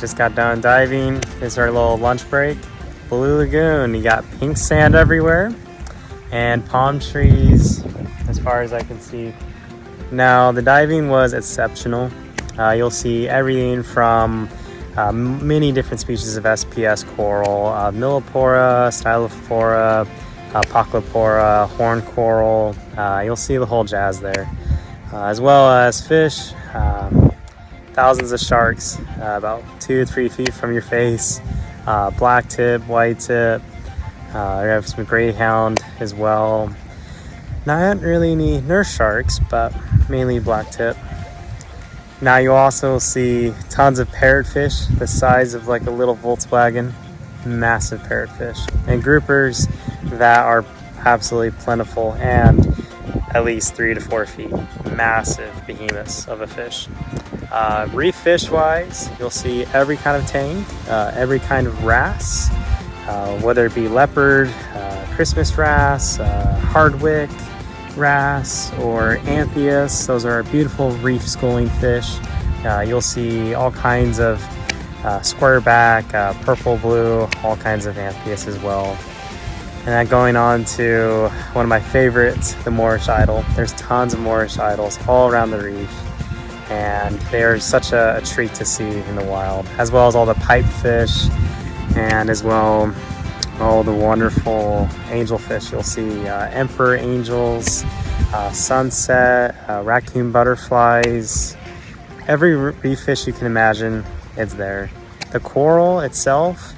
just got done diving. It's our little lunch break. Blue Lagoon, you got pink sand everywhere and palm trees as far as I can see. Now the diving was exceptional. You'll see everything from many different species of SPS coral, Millipora, Stylophora, Polypora, horn coral. You'll see the whole jazz there, as well as fish. Thousands of sharks, about 2 to 3 feet from your face. Black tip, white tip. We have some greyhound as well. Not really any nurse sharks, but mainly black tip. Now you also see tons of parrotfish, the size of like a little Volkswagen. Massive parrotfish, and groupers that are absolutely plentiful and at least 3 to 4 feet. Massive behemoths of a fish. Reef fish wise, you'll see every kind of tang, every kind of wrasse, whether it be leopard, Christmas wrasse, hardwick wrasse, or anthias. Those are beautiful reef schooling fish. You'll see all kinds of squareback, purple, blue, all kinds of anthias as well. And then going on to one of my favorites, the Moorish idol. There's tons of Moorish idols all around the reef, and they are such a treat to see in the wild, as well as all the pipefish, and as well all the wonderful angelfish. You'll see emperor angels, sunset, raccoon butterflies. Every reef fish you can imagine, it's there. The coral itself,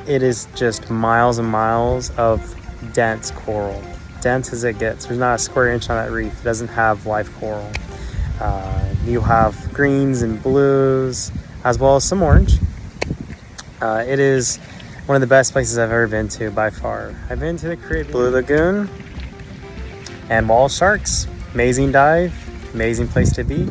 it is just miles and miles of dense coral. Dense as it gets. There's not a square inch on that reef. It doesn't have live coral. You have greens and blues, as well as some orange. It is one of the best places I've ever been to by far. I've been to the Caribbean, Blue Lagoon, and wall sharks. Amazing dive, amazing place to be.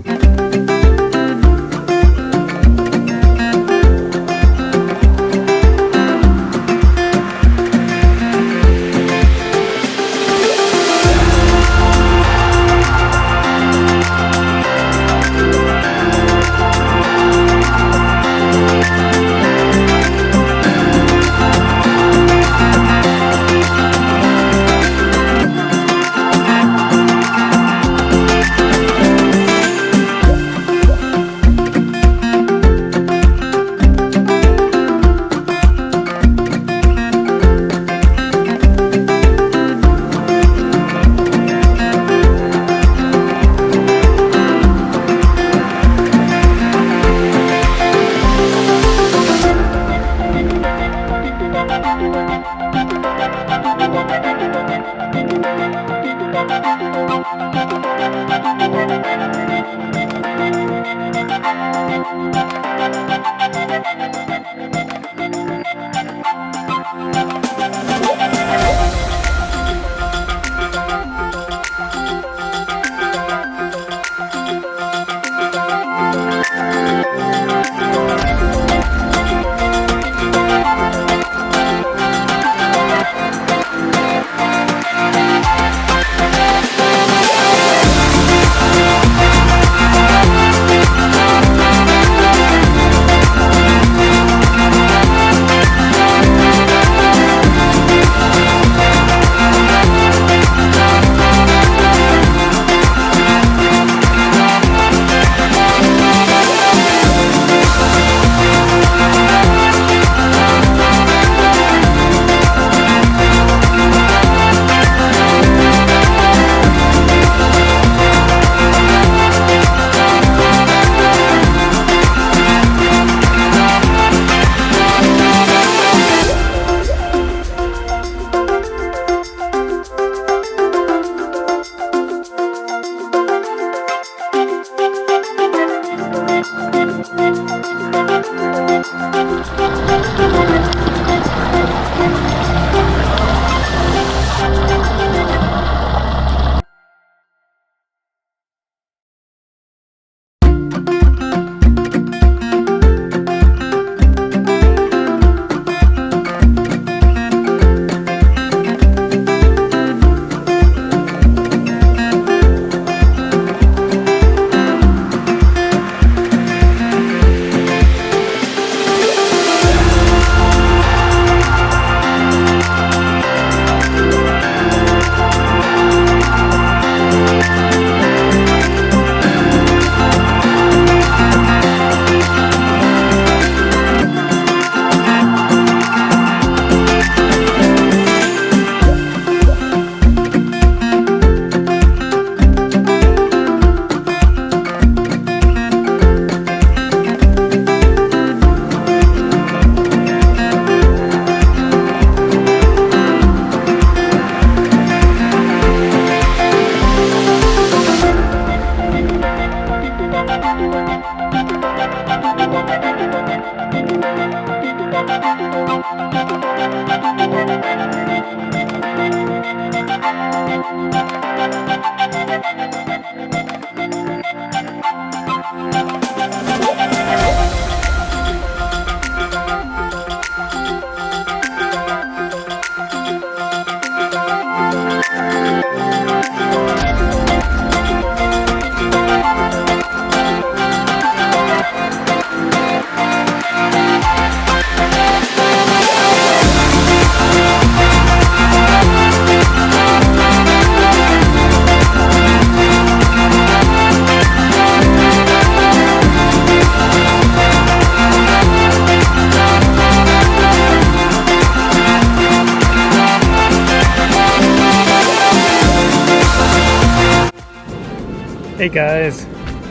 Hey guys,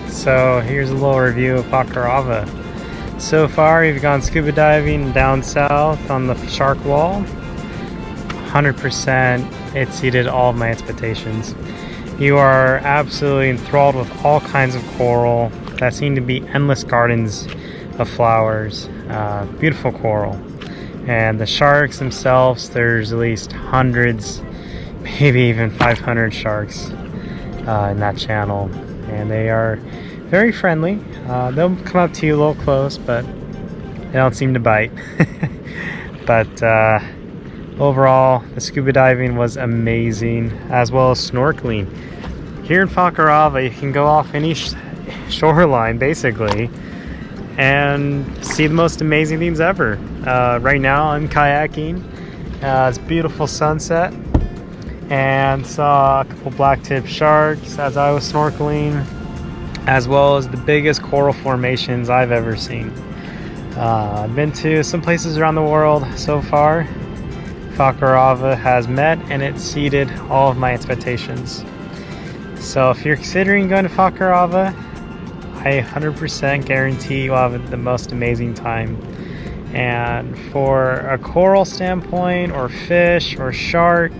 so here's a little review of Fakarava. So far we've gone scuba diving down south on the shark wall. 100% it exceeded all of my expectations. You are absolutely enthralled with all kinds of coral that seem to be endless gardens of flowers. Beautiful coral. And the sharks themselves, there's at least hundreds, maybe even 500 sharks in that channel, and they are very friendly. They'll come up to you a little close, but they don't seem to bite. But overall, the scuba diving was amazing, as well as snorkeling. Here in Fakarava, you can go off any shoreline basically and see the most amazing things ever. Right now I'm kayaking. It's a beautiful sunset, and saw a couple black-tipped sharks as I was snorkeling, as well as the biggest coral formations I've ever seen. I've been to some places around the world so far. Fakarava has met and it exceeded all of my expectations. So if you're considering going to Fakarava, I 100% guarantee you'll have the most amazing time. And for a coral standpoint, or fish, or shark,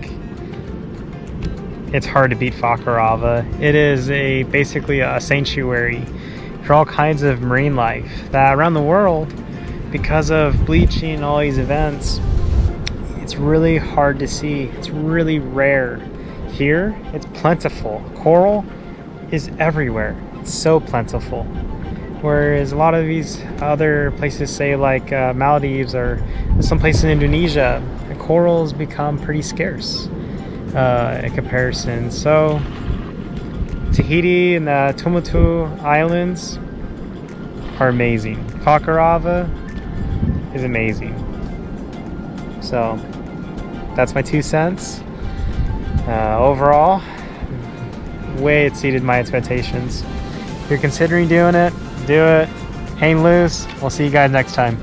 it's hard to beat Fakarava. It is basically a sanctuary for all kinds of marine life that around the world, because of bleaching and all these events, it's really hard to see. It's really rare. Here, it's plentiful. Coral is everywhere. It's so plentiful. Whereas a lot of these other places, say like Maldives or some place in Indonesia, the corals become pretty scarce in comparison. So Tahiti and the Tuamotu Islands are amazing. Fakarava is amazing. So that's my 2 cents. Overall, way exceeded my expectations. If you're considering doing it, do it. Hang loose. We'll see you guys next time.